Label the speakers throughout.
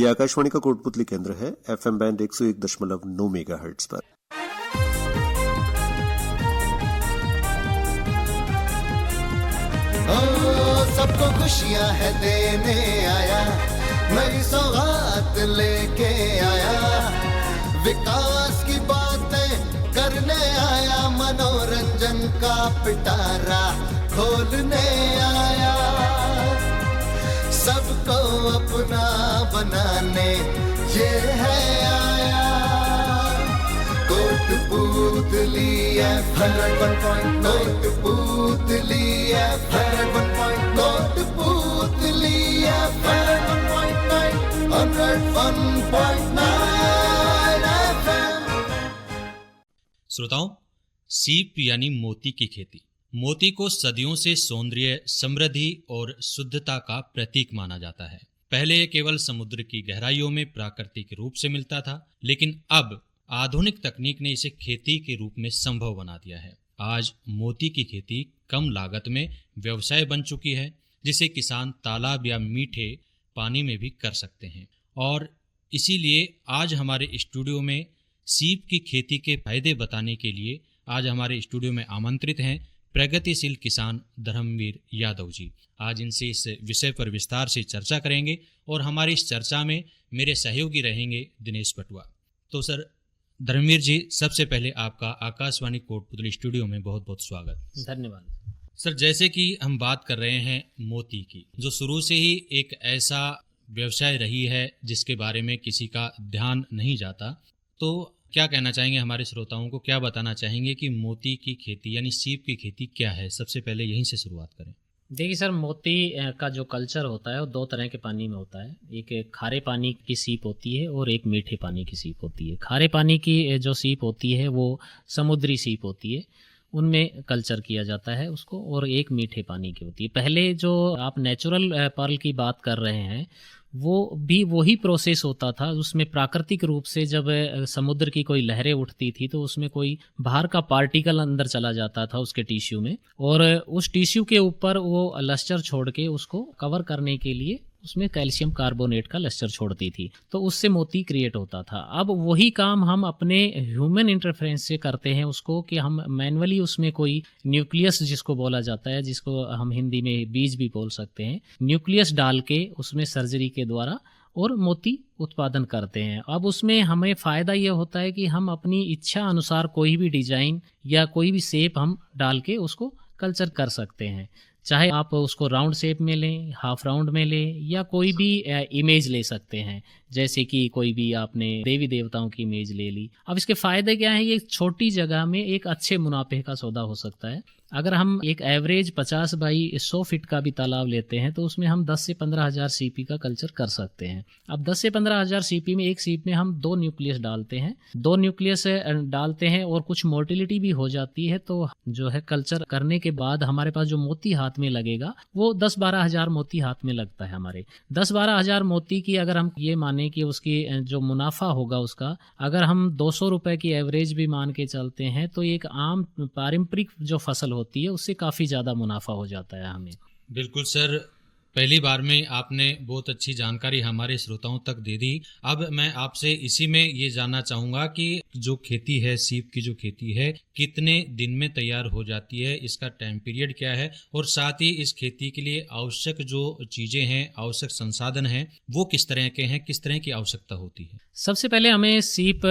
Speaker 1: ये आकाशवाणी का कोटपुतली केंद्र है, FM बैंड 101.9 मेगाहर्ट्ज पर।
Speaker 2: सबको खुशियां है देने आया, नई सौगात लेके आया, विकास की बातें करने आया, मनोरंजन का पिटारा खोलने आया, सबको अपना बनाने ये है आया, Kotputli FM 101.9, Kotputli FM 101.9, Kotputli FM 101.9 FM।
Speaker 3: श्रोताओं, सीप यानी मोती की खेती। मोती को सदियों से सौंदर्य, समृद्धि और शुद्धता का प्रतीक माना जाता है। पहले ये केवल समुद्र की गहराइयों में प्राकृतिक रूप से मिलता था, लेकिन अब आधुनिक तकनीक ने इसे खेती के रूप में संभव बना दिया है। आज मोती की खेती कम लागत में व्यवसाय बन चुकी है, जिसे किसान तालाब या मीठे पानी में भी कर सकते हैं। और इसीलिए आज हमारे स्टूडियो में सीप की खेती के फायदे बताने के लिए आज हमारे स्टूडियो में आमंत्रित हैं प्रगतिशील किसान धर्मवीर यादव जी। आज इनसे इस विषय पर विस्तार से चर्चा करेंगे और हमारी इस चर्चा में मेरे सहयोगी रहेंगे दिनेश पटवा। तो सर धर्मवीर जी, सबसे पहले आपका आकाशवाणी कोटपुतली स्टूडियो में बहुत बहुत स्वागत।
Speaker 4: धन्यवाद
Speaker 3: सर। जैसे कि हम बात कर रहे हैं मोती की, जो शुरू से ही एक ऐसा व्यवसाय रही है जिसके बारे में किसी का ध्यान नहीं जाता, तो क्या कहना चाहेंगे हमारे श्रोताओं को, क्या बताना चाहेंगे कि मोती की खेती यानी सीप की खेती क्या है? सबसे पहले यहीं से शुरुआत करें।
Speaker 4: देखिए सर, मोती का जो कल्चर होता है वो दो तरह के पानी में होता है। एक खारे पानी की सीप होती है और एक मीठे पानी की सीप होती है। खारे पानी की जो सीप होती है वो समुद्री सीप होती है, उनमें कल्चर किया जाता है उसको, और एक मीठे पानी की होती है। पहले जो आप नेचुरल पर्ल की बात कर रहे हैं वो भी वही प्रोसेस होता था। उसमें प्राकृतिक रूप से जब समुद्र की कोई लहरें उठती थी तो उसमें कोई बाहर का पार्टिकल अंदर चला जाता था उसके टिश्यू में, और उस टिश्यू के ऊपर वो लस्टर छोड़ के उसको कवर करने के लिए उसमें कैल्शियम कार्बोनेट का लस्टर छोड़ती थी, तो उससे मोती क्रिएट होता था। अब वही काम हम अपने ह्यूमन इंटरफेरेंस से करते हैं उसको, कि हम मैनुअली उसमें कोई न्यूक्लियस जिसको बोला जाता है, जिसको हम हिंदी में बीज भी बोल सकते हैं, न्यूक्लियस डाल के उसमें सर्जरी के द्वारा और मोती उत्पादन करते हैं। अब उसमें हमें फ़ायदा ये होता है कि हम अपनी इच्छा अनुसार कोई भी डिजाइन या कोई भी शेप हम डाल के उसको कल्चर कर सकते हैं। चाहे आप उसको राउंड शेप में लें, हाफ राउंड में लें, या कोई भी इमेज ले सकते हैं, जैसे कि कोई भी आपने देवी देवताओं की इमेज ले ली। अब इसके फ़ायदे क्या हैं? ये छोटी जगह में एक अच्छे मुनाफे का सौदा हो सकता है। अगर हम एक एवरेज 50 बाई 100 फीट का भी तालाब लेते हैं तो उसमें हम 10 से 15 हज़ार सीपी का कल्चर कर सकते हैं। अब 10 से 15 हज़ार सीपी में एक सीप में हम 2 न्यूक्लियस डालते हैं, 2 न्यूक्लियस डालते हैं और कुछ मोटिलिटी भी हो जाती है, तो जो है कल्चर करने के बाद हमारे पास जो मोती हाथ में लगेगा वो 10-12 हज़ार मोती हाथ में लगता है हमारे। 10-12 हज़ार मोती की अगर हम ये माने कि उसकी जो मुनाफा होगा उसका, अगर हम 200 रुपए की एवरेज भी मान के चलते हैं तो एक आम पारंपरिक जो फसल होती है उससे काफ़ी ज़्यादा मुनाफा हो जाता है हमें।
Speaker 3: बिल्कुल सर, पहली बार में आपने बहुत अच्छी जानकारी हमारे श्रोताओं तक दे दी। अब मैं आपसे इसी में ये जानना चाहूँगा कि जो खेती है, सीप की जो खेती है, कितने दिन में तैयार हो जाती है, इसका टाइम पीरियड क्या है, और साथ ही इस खेती के लिए आवश्यक जो चीज़ें हैं, आवश्यक संसाधन हैं, वो किस तरह के हैं, किस तरह की आवश्यकता होती है?
Speaker 4: सबसे पहले हमें सीप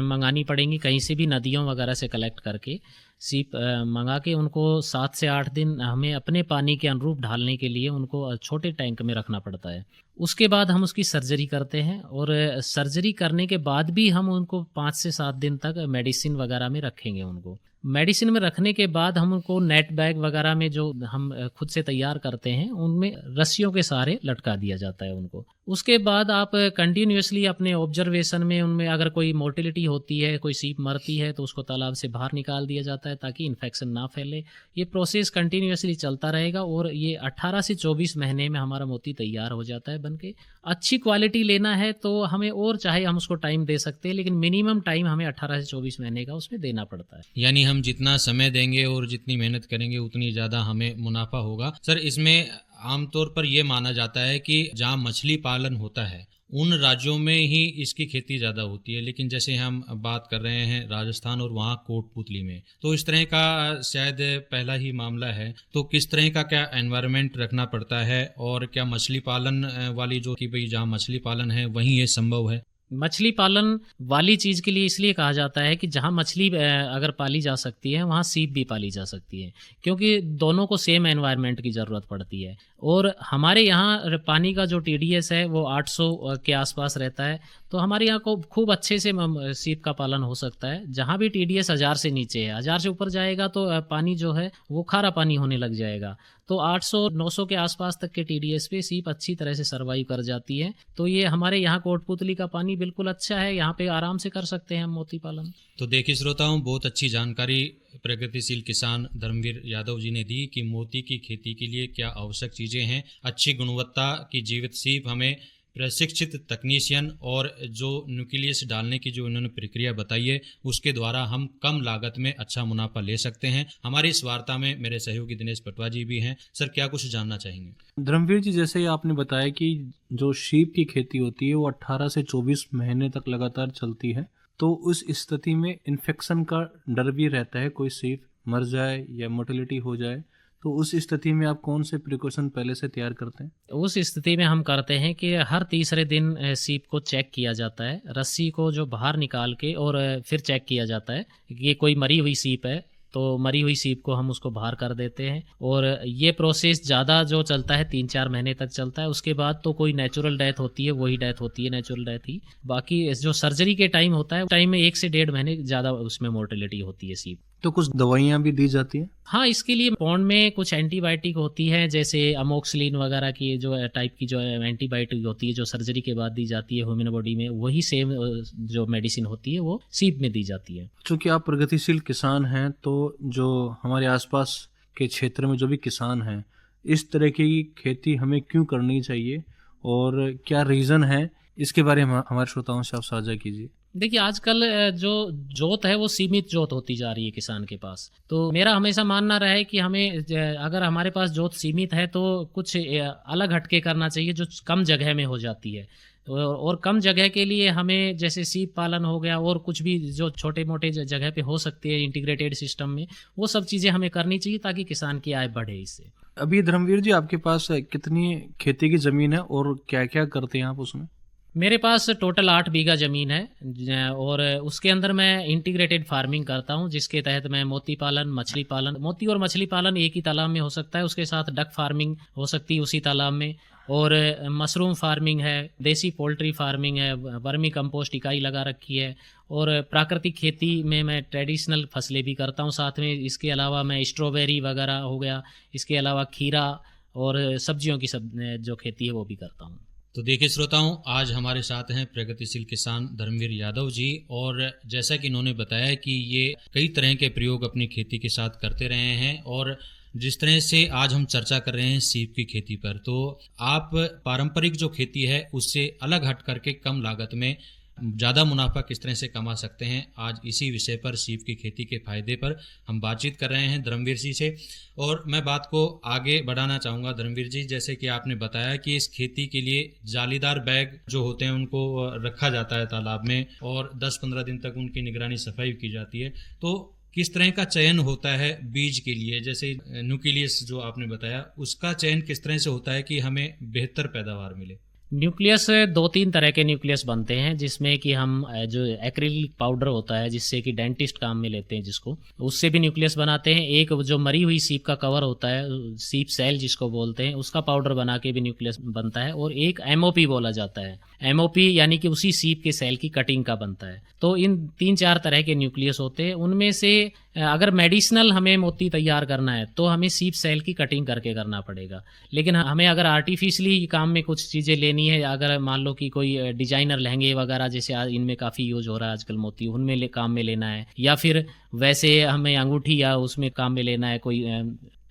Speaker 4: मंगानी पड़ेंगी कहीं से भी, नदियों वगैरह से कलेक्ट करके सीप मंगा के उनको 7 से 8 दिन हमें अपने पानी के अनुरूप ढालने के लिए उनको छोटे टैंक में रखना पड़ता है। उसके बाद हम उसकी सर्जरी करते हैं, और सर्जरी करने के बाद भी हम उनको 5 से 7 दिन तक मेडिसिन वगैरह में रखेंगे। उनको मेडिसिन में रखने के बाद हम उनको नेट बैग वगैरह में जो हम खुद से तैयार करते हैं उनमें रस्सियों के सहारे लटका दिया जाता है उनको। उसके बाद आप कंटिन्यूसली अपने ऑब्जर्वेशन में उनमें अगर कोई मोटिलिटी होती है, कोई सीप मरती है, तो उसको तालाब से बाहर निकाल दिया जाता है ताकि इन्फेक्शन ना फैले। ये प्रोसेस कंटिन्यूसली चलता रहेगा और ये 18 से 24 महीने में हमारा मोती तैयार हो जाता है बनके। अच्छी क्वालिटी लेना है तो हमें और चाहे हम उसको टाइम दे सकते हैं, लेकिन मिनिमम टाइम हमें 18 से 24 महीने का उसमें देना पड़ता है।
Speaker 3: यानी हम जितना समय देंगे और जितनी मेहनत करेंगे उतनी ज़्यादा हमें मुनाफा होगा। सर, इसमें आमतौर पर यह माना जाता है कि जहाँ मछली पालन होता है उन राज्यों में ही इसकी खेती ज़्यादा होती है, लेकिन जैसे हम बात कर रहे हैं राजस्थान और वहाँ कोटपुतली में, तो इस तरह का शायद पहला ही मामला है। तो किस तरह का क्या एनवायरनमेंट रखना पड़ता है, और क्या मछली पालन वाली जो कि भाई जहाँ मछली पालन है वहीं ये संभव है?
Speaker 4: मछली पालन वाली चीज़ के लिए इसलिए कहा जाता है कि जहाँ मछली अगर पाली जा सकती है वहाँ सीप भी पाली जा सकती है, क्योंकि दोनों को सेम एनवायरनमेंट की ज़रूरत पड़ती है। और हमारे यहाँ पानी का जो TDS है वो 800 के आसपास रहता है, तो हमारे यहाँ को खूब अच्छे से सीप का पालन हो सकता है। जहाँ भी TDS 1000 से नीचे है, 1000 से ऊपर जाएगा तो पानी जो है वो खारा पानी होने लग जाएगा। तो 800-900 के आसपास तक के TDS पे सीप अच्छी तरह से सर्वाइव कर जाती है। तो ये हमारे यहाँ कोटपुतली का पानी बिल्कुल अच्छा है, यहाँ पे आराम से कर सकते हैं हम मोती पालन।
Speaker 3: तो देखिए श्रोताओं, बहुत अच्छी जानकारी प्रगतिशील किसान धर्मवीर यादव जी ने दी कि मोती की खेती के लिए क्या आवश्यक चीज़ें हैं। अच्छी गुणवत्ता की जीवित सीप, हमें प्रशिक्षित तकनीशियन, और जो न्यूक्लियस डालने की जो उन्होंने प्रक्रिया बताई है उसके द्वारा हम कम लागत में अच्छा मुनाफा ले सकते हैं। हमारी इस वार्ता में मेरे सहयोगी दिनेश पटवा जी भी हैं। सर, क्या कुछ जानना चाहेंगे?
Speaker 5: धर्मवीर जी, जैसे ही आपने बताया कि जो शीप की खेती होती है वो 18 से 24 महीने तक लगातार चलती है, तो उस स्थिति में इन्फेक्शन का डर भी रहता है, कोई सीप मर जाए या मोर्टेलिटी हो जाए, तो उस स्थिति में आप कौन से प्रिकॉशन पहले से तैयार करते हैं?
Speaker 4: उस स्थिति में हम करते हैं कि हर तीसरे दिन सीप को चेक किया जाता है, रस्सी को जो बाहर निकाल के, और फिर चेक किया जाता है कि ये कोई मरी हुई सीप है, तो मरी हुई सीप को हम उसको बाहर कर देते हैं। और ये प्रोसेस ज़्यादा जो चलता है 3-4 महीने तक चलता है। उसके बाद तो कोई नेचुरल डेथ होती है, वही डेथ होती है, नेचुरल डेथ ही। बाकी जो सर्जरी के टाइम होता है, टाइम में 1 से 1.5 महीने ज़्यादा उसमें मोर्टेलिटी होती है सीप।
Speaker 5: तो कुछ दवाइयाँ भी दी जाती हैं?
Speaker 4: हाँ, इसके लिए पौंड में कुछ एंटीबायोटिक होती है, जैसे अमोक्सिलिन वगैरह की जो टाइप की जो एंटीबायोटिक होती है, जो सर्जरी के बाद दी जाती है ह्यूमन बॉडी में, वही सेम जो मेडिसिन होती है वो सीप में दी जाती है।
Speaker 5: चूँकि आप प्रगतिशील किसान हैं, तो जो हमारे आसपास के क्षेत्र में जो भी किसान हैं, इस तरह की खेती हमें क्यों करनी चाहिए और क्या रीज़न है, इसके बारे में हमारे श्रोताओं से आप साझा कीजिए।
Speaker 4: देखिए, आजकल जो जोत है वो सीमित जोत होती जा रही है किसान के पास। तो मेरा हमेशा मानना रहा है कि हमें, अगर हमारे पास जोत सीमित है तो कुछ अलग हटके करना चाहिए जो कम जगह में हो जाती है। और कम जगह के लिए हमें जैसे सीप पालन हो गया, और कुछ भी जो छोटे मोटे जगह पे हो सकती है इंटीग्रेटेड सिस्टम में, वो सब चीज़ें हमें करनी चाहिए ताकि किसान की आय बढ़े इससे।
Speaker 5: अभी धर्मवीर जी, आपके पास कितनी खेती की ज़मीन है और क्या क्या करते हैं आप उसमें?
Speaker 4: मेरे पास टोटल 8 बीघा ज़मीन है, और उसके अंदर मैं इंटीग्रेटेड फार्मिंग करता हूं, जिसके तहत मैं मोती पालन, मछली पालन, मोती और मछली पालन एक ही तालाब में हो सकता है, उसके साथ डक फार्मिंग हो सकती है उसी तालाब में, और मशरूम फार्मिंग है, देसी पोल्ट्री फार्मिंग है, वर्मी कंपोस्ट इकाई लगा रखी है, और प्राकृतिक खेती में मैं ट्रेडिशनल फसलें भी करता हूँ साथ में। इसके अलावा मैं स्ट्रॉबेरी वगैरह हो गया, इसके अलावा खीरा और सब्जियों की जो खेती है वो भी करता हूँ।
Speaker 3: तो देखिए श्रोताओं, आज हमारे साथ हैं प्रगतिशील किसान धर्मवीर यादव जी, और जैसा कि इन्होंने बताया कि ये कई तरह के प्रयोग अपनी खेती के साथ करते रहे हैं, और जिस तरह से आज हम चर्चा कर रहे हैं सीप की खेती पर, तो आप पारंपरिक जो खेती है उससे अलग हट करके कम लागत में ज़्यादा मुनाफा किस तरह से कमा सकते हैं, आज इसी विषय पर सीप की खेती के फायदे पर हम बातचीत कर रहे हैं धर्मवीर जी से। और मैं बात को आगे बढ़ाना चाहूँगा धर्मवीर जी, जैसे कि आपने बताया कि इस खेती के लिए जालीदार बैग जो होते हैं उनको रखा जाता है तालाब में, और 10-15 दिन तक उनकी निगरानी सफाई की जाती है। तो किस तरह का चयन होता है बीज के लिए, जैसे न्यूक्लियस जो आपने बताया, उसका चयन किस तरह से होता है कि हमें बेहतर पैदावार मिले?
Speaker 4: न्यूक्लियस 2-3 तरह के न्यूक्लियस बनते हैं, जिसमें कि हम जो एक्रिलिक पाउडर होता है, जिससे कि डेंटिस्ट काम में लेते हैं जिसको, उससे भी न्यूक्लियस बनाते हैं। एक जो मरी हुई सीप का कवर होता है, सीप सेल जिसको बोलते हैं, उसका पाउडर बना के भी न्यूक्लियस बनता है। और एक MOP बोला जाता है, MOP यानी कि उसी सीप के सेल की कटिंग का बनता है। तो इन 3-4 तरह के न्यूक्लियस होते हैं। उनमें से अगर मेडिसिनल हमें मोती तैयार करना है तो हमें सीप सेल की कटिंग करके करना पड़ेगा। लेकिन हमें अगर आर्टिफिशियली काम में कुछ चीज़ें लेनी है, अगर मान लो कि कोई डिजाइनर लहंगे वगैरह जैसे इनमें काफ़ी यूज हो रहा है आजकल मोती, उनमें काम में लेना है, या फिर वैसे हमें अंगूठी या उसमें काम में लेना है, कोई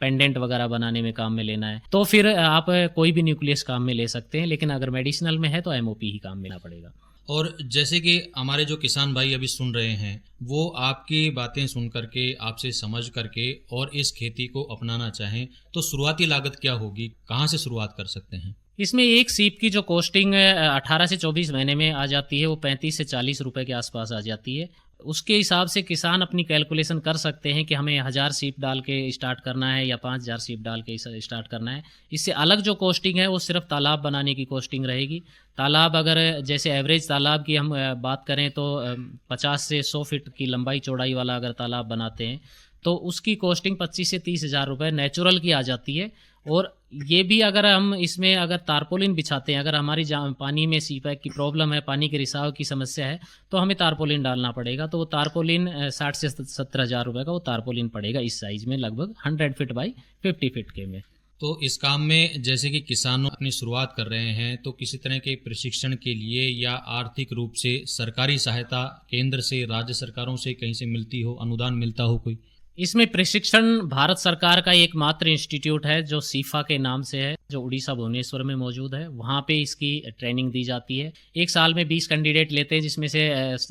Speaker 4: पेंडेंट वगैरह बनाने में काम में लेना है, तो फिर आप कोई भी न्यूक्लियस काम में ले सकते हैं। लेकिन अगर मेडिसिनल में है तो MOP ही काम में लेना पड़ेगा।
Speaker 3: और जैसे कि हमारे जो किसान भाई अभी सुन रहे हैं, वो आपकी बातें सुन करके, आपसे समझ करके और इस खेती को अपनाना चाहें, तो शुरुआती लागत क्या होगी, कहाँ से शुरुआत कर सकते हैं?
Speaker 4: इसमें एक सीप की जो कॉस्टिंग 18 से 24 महीने में आ जाती है वो 35 से 40 रुपए के आसपास आ जाती है। उसके हिसाब से किसान अपनी कैलकुलेशन कर सकते हैं कि हमें 1000 सीप डाल के स्टार्ट करना है या 5000 सीप डाल के स्टार्ट करना है। इससे अलग जो कॉस्टिंग है वो सिर्फ तालाब बनाने की कॉस्टिंग रहेगी। तालाब अगर जैसे एवरेज तालाब की हम बात करें तो 50 से 100 फीट की लंबाई चौड़ाई वाला अगर तालाब बनाते हैं तो उसकी कॉस्टिंग 25 से 30 हज़ार रुपये नेचुरल की आ जाती है। और ये भी अगर हम इसमें अगर तारपोलिन बिछाते हैं, अगर हमारी पानी में सीपैक की प्रॉब्लम है, पानी के रिसाव की समस्या है, तो हमें तारपोलिन डालना पड़ेगा। तो वो तारपोलिन 60 से 70 हज़ार रुपये का वो तारपोलिन पड़ेगा इस साइज़ में, लगभग 100 फीट बाई 50 फीट के में।
Speaker 3: तो इस काम में जैसे कि किसान अपनी शुरुआत कर रहे हैं, तो किसी तरह के प्रशिक्षण के लिए या आर्थिक रूप से सरकारी सहायता केंद्र से, राज्य सरकारों से कहीं से मिलती हो, अनुदान मिलता हो कोई?
Speaker 4: इसमें प्रशिक्षण भारत सरकार का एकमात्र इंस्टीट्यूट है जो सीफा के नाम से है, जो उड़ीसा भुवनेश्वर में मौजूद है। वहाँ पे इसकी ट्रेनिंग दी जाती है। एक साल में 20 कैंडिडेट लेते हैं, जिसमें से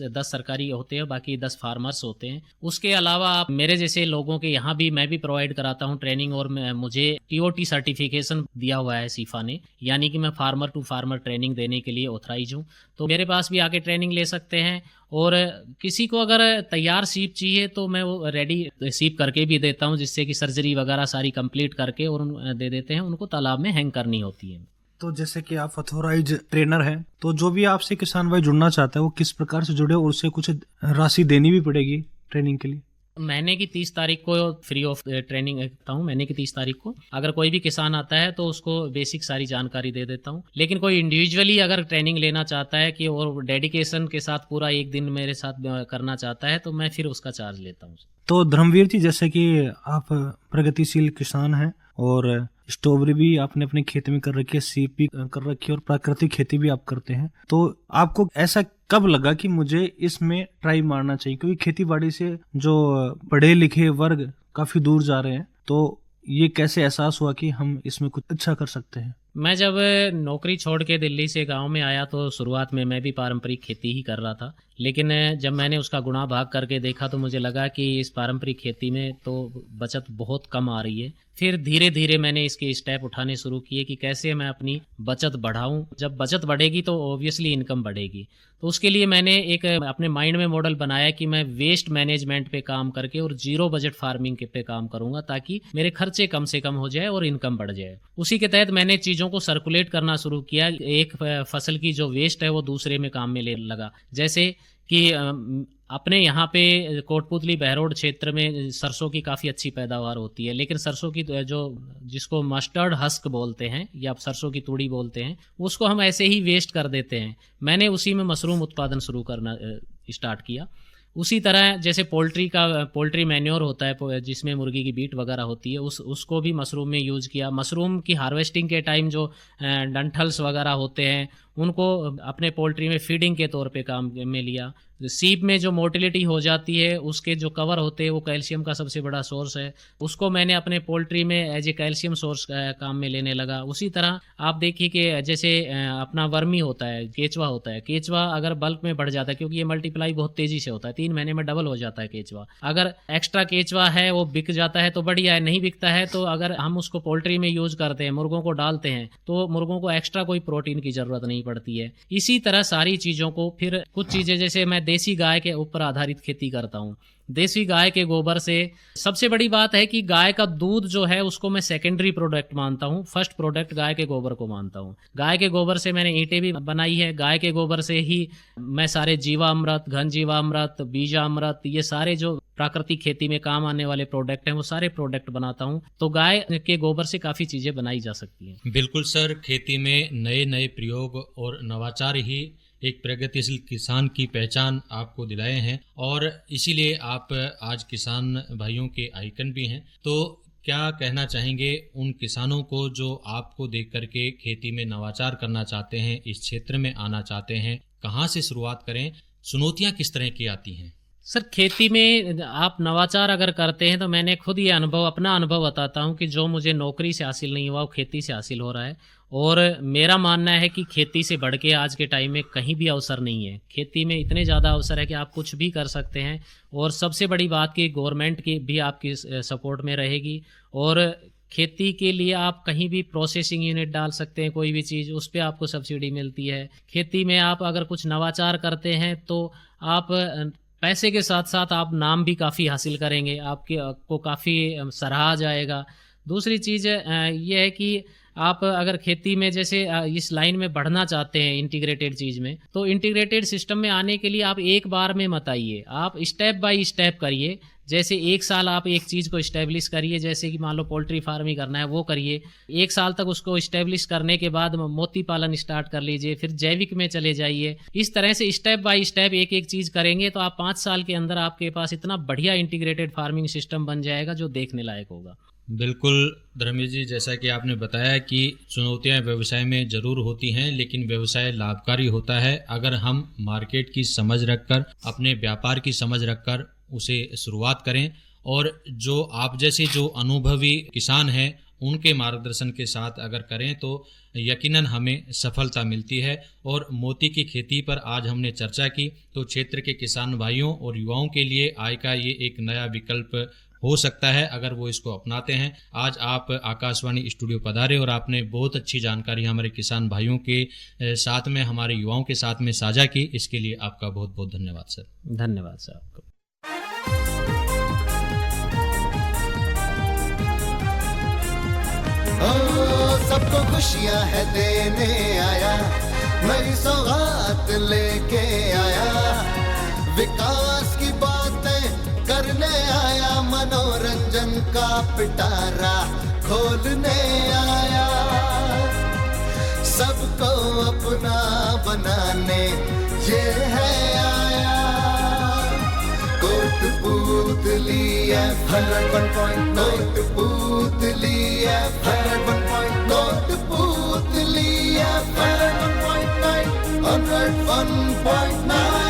Speaker 4: 10 सरकारी होते हैं, बाकी 10 फार्मर्स होते हैं। उसके अलावा आप मेरे जैसे लोगों के यहाँ भी मैं भी प्रोवाइड कराता हूँ ट्रेनिंग, और मुझे TOT सर्टिफिकेशन दिया हुआ है सीफा ने, यानी कि मैं फार्मर टू फार्मर ट्रेनिंग देने के लिए ऑथराइज हूँ। तो मेरे पास भी आके ट्रेनिंग ले सकते हैं। और किसी को अगर तैयार सीप चाहिए तो मैं वो रेडी सीप करके भी देता हूँ, जिससे कि सर्जरी वगैरह सारी कंप्लीट करके और दे देते हैं, उनको तालाब में हैंग करनी होती है।
Speaker 5: तो जैसे कि आप ऑथोराइज ट्रेनर हैं, तो जो भी आपसे किसान भाई जुड़ना चाहता है वो किस प्रकार से जुड़े, और उससे कुछ राशि देनी भी पड़ेगी ट्रेनिंग के लिए?
Speaker 4: महीने की 30 तारीख को फ्री ऑफ ट्रेनिंग देता हूँ। महीने की 30 तारीख को अगर कोई भी किसान आता है तो उसको बेसिक सारी जानकारी दे देता हूँ। लेकिन कोई इंडिविजुअली अगर ट्रेनिंग लेना चाहता है कि और डेडिकेशन के साथ पूरा एक दिन मेरे साथ करना चाहता है तो मैं फिर उसका चार्ज लेता हूँ।
Speaker 5: तो धर्मवीर जी, जैसे कि आप प्रगतिशील किसान हैं और स्ट्रॉबेरी भी आपने अपने खेत में कर रखी है, सीप भी कर रखी है और प्राकृतिक खेती भी आप करते हैं, तो आपको ऐसा कब लगा कि मुझे इसमें ट्राई मारना चाहिए? क्योंकि खेती बाड़ी से जो पढ़े लिखे वर्ग काफी दूर जा रहे हैं, तो ये कैसे एहसास हुआ कि हम इसमें कुछ अच्छा कर सकते हैं?
Speaker 4: मैं जब नौकरी छोड़ के दिल्ली से गांव में आया तो शुरुआत में मैं भी पारंपरिक खेती ही कर रहा था, लेकिन जब मैंने उसका गुणा भाग करके देखा तो मुझे लगा कि इस पारंपरिक खेती में तो बचत बहुत कम आ रही है। फिर धीरे धीरे मैंने इसके स्टेप उठाने शुरू किए कि कैसे मैं अपनी बचत बढ़ाऊं। जब बचत बढ़ेगी तो ऑब्वियसली इनकम बढ़ेगी। तो उसके लिए मैंने एक अपने माइंड में मॉडल बनाया कि मैं वेस्ट मैनेजमेंट पे काम करके और जीरो बजट फार्मिंग पे काम करूंगा, ताकि मेरे खर्चे कम से कम हो जाए और इनकम बढ़ जाए। उसी के तहत मैंने चीज़ों को सर्कुलेट करना शुरू किया। एक फसल की जो वेस्ट है वो दूसरे में काम में ले लगा। जैसे कि अपने यहाँ पे कोटपुतली बहरोड क्षेत्र में सरसों की काफ़ी अच्छी पैदावार होती है, लेकिन सरसों की जो जिसको मस्टर्ड हस्क बोलते हैं या सरसों की तूड़ी बोलते हैं, उसको हम ऐसे ही वेस्ट कर देते हैं। मैंने उसी में मशरूम उत्पादन शुरू करना स्टार्ट किया। उसी तरह जैसे पोल्ट्री मैन्योर होता है जिसमें मुर्गी की बीट वगैरह होती है, उसको भी मशरूम में यूज़ किया। मशरूम की हार्वेस्टिंग के टाइम जो डंठल्स वगैरह होते हैं उनको अपने पोल्ट्री में फीडिंग के तौर पे काम में लिया। सीप में जो मोटिलिटी हो जाती है उसके जो कवर होते हैं वो कैल्शियम का सबसे बड़ा सोर्स है, उसको मैंने अपने पोल्ट्री में एज ए कैल्शियम सोर्स काम में लेने लगा। उसी तरह आप देखिए कि जैसे अपना वर्मी होता है, केचवा होता है, केचवा अगर बल्क में बढ़ जाता है क्योंकि ये मल्टीप्लाई बहुत तेजी से होता है, 3 महीने में डबल हो जाता है केचवा। अगर एक्स्ट्रा केचवा है वो बिक जाता है तो बढ़िया है, नहीं बिकता है तो अगर हम उसको पोल्ट्री में यूज करते हैं, मुर्गों को डालते हैं, तो मुर्गों को एक्स्ट्रा कोई प्रोटीन की जरूरत नहीं पड़ती है। इसी तरह सारी चीज़ों को फिर कुछ चीज़ें जैसे मैं देसी गाय के ऊपर आधारित खेती करता हूँ। देसी गाय के गोबर से सबसे बड़ी बात है कि गाय का दूध जो है उसको मैं सेकेंडरी प्रोडक्ट मानता हूँ, फर्स्ट प्रोडक्ट गाय के गोबर को मानता हूँ। गाय के गोबर से मैंने ईंटें भी बनाई है। गाय के गोबर से ही मैं सारे जीवामृत, घन जीवामृत, बीजामृत, ये सारे जो प्राकृतिक खेती में काम आने वाले प्रोडक्ट हैं वो सारे प्रोडक्ट बनाता हूँ। तो गाय के गोबर से काफ़ी चीज़ें बनाई जा सकती हैं।
Speaker 3: बिल्कुल सर, खेती में नए नए प्रयोग और नवाचार ही एक प्रगतिशील किसान की पहचान आपको दिलाए हैं और इसीलिए आप आज किसान भाइयों के आइकन भी हैं। तो क्या कहना चाहेंगे उन किसानों को जो आपको देख करके खेती में नवाचार करना चाहते हैं, इस क्षेत्र में आना चाहते हैं, कहाँ से शुरुआत करें, चुनौतियाँ किस तरह की आती हैं?
Speaker 4: सर, खेती में आप नवाचार अगर करते हैं तो मैंने खुद ये अपना अनुभव बताता हूँ कि जो मुझे नौकरी से हासिल नहीं हुआ वो खेती से हासिल हो रहा है। और मेरा मानना है कि खेती से बढ़ के आज के टाइम में कहीं भी अवसर नहीं है। खेती में इतने ज़्यादा अवसर है कि आप कुछ भी कर सकते हैं। और सबसे बड़ी बात कि गवर्नमेंट की भी आपकी सपोर्ट में रहेगी और खेती के लिए आप कहीं भी प्रोसेसिंग यूनिट डाल सकते हैं, कोई भी चीज़, उस पे आपको सब्सिडी मिलती है। खेती में आप अगर कुछ नवाचार करते हैं तो आप पैसे के साथ साथ आप नाम भी काफ़ी हासिल करेंगे, आपको काफ़ी सराहा जाएगा। दूसरी चीज़ ये है कि आप अगर खेती में जैसे इस लाइन में बढ़ना चाहते हैं इंटीग्रेटेड चीज़ में, तो इंटीग्रेटेड सिस्टम में आने के लिए आप एक बार में मत आइए, आप स्टेप बाय स्टेप करिए। जैसे एक साल आप एक चीज़ को इस्टेब्लिश करिए, जैसे कि मान लो पोल्ट्री फार्मिंग करना है वो करिए, एक साल तक उसको इस्टेब्लिश करने के बाद मोती पालन स्टार्ट कर लीजिए, फिर जैविक में चले जाइए। इस तरह से स्टेप बाय स्टेप एक एक चीज़ करेंगे तो आप 5 साल के अंदर आपके पास इतना बढ़िया इंटीग्रेटेड फार्मिंग सिस्टम बन जाएगा जो देखने लायक होगा।
Speaker 3: बिल्कुल धर्मेश जी, जैसा कि आपने बताया कि चुनौतियां व्यवसाय में जरूर होती हैं, लेकिन व्यवसाय लाभकारी होता है अगर हम मार्केट की समझ रखकर, अपने व्यापार की समझ रखकर उसे शुरुआत करें। और जो आप जैसे जो अनुभवी किसान हैं उनके मार्गदर्शन के साथ अगर करें तो यकीनन हमें सफलता मिलती है। और मोती की खेती पर आज हमने चर्चा की तो क्षेत्र के किसान भाइयों और युवाओं के लिए आय का ये एक नया विकल्प हो सकता है अगर वो इसको अपनाते हैं। आज आप आकाशवाणी स्टूडियो पधारे और आपने बहुत अच्छी जानकारी हमारे किसान भाइयों के साथ में, हमारे युवाओं के साथ में साझा की, इसके लिए आपका बहुत बहुत धन्यवाद सर।
Speaker 4: धन्यवाद सर आपको।
Speaker 2: सबको खुशियां है देने आया, नई सौगात लेके आया, विकास की बातें करने आया, मनोरंजन का पिटारा खोलने आया, सबको अपना बनाने ये है आया। Kotputli FM 101.9, Kotputli FM 101.9, Kotputli FM 101.9, 101.9।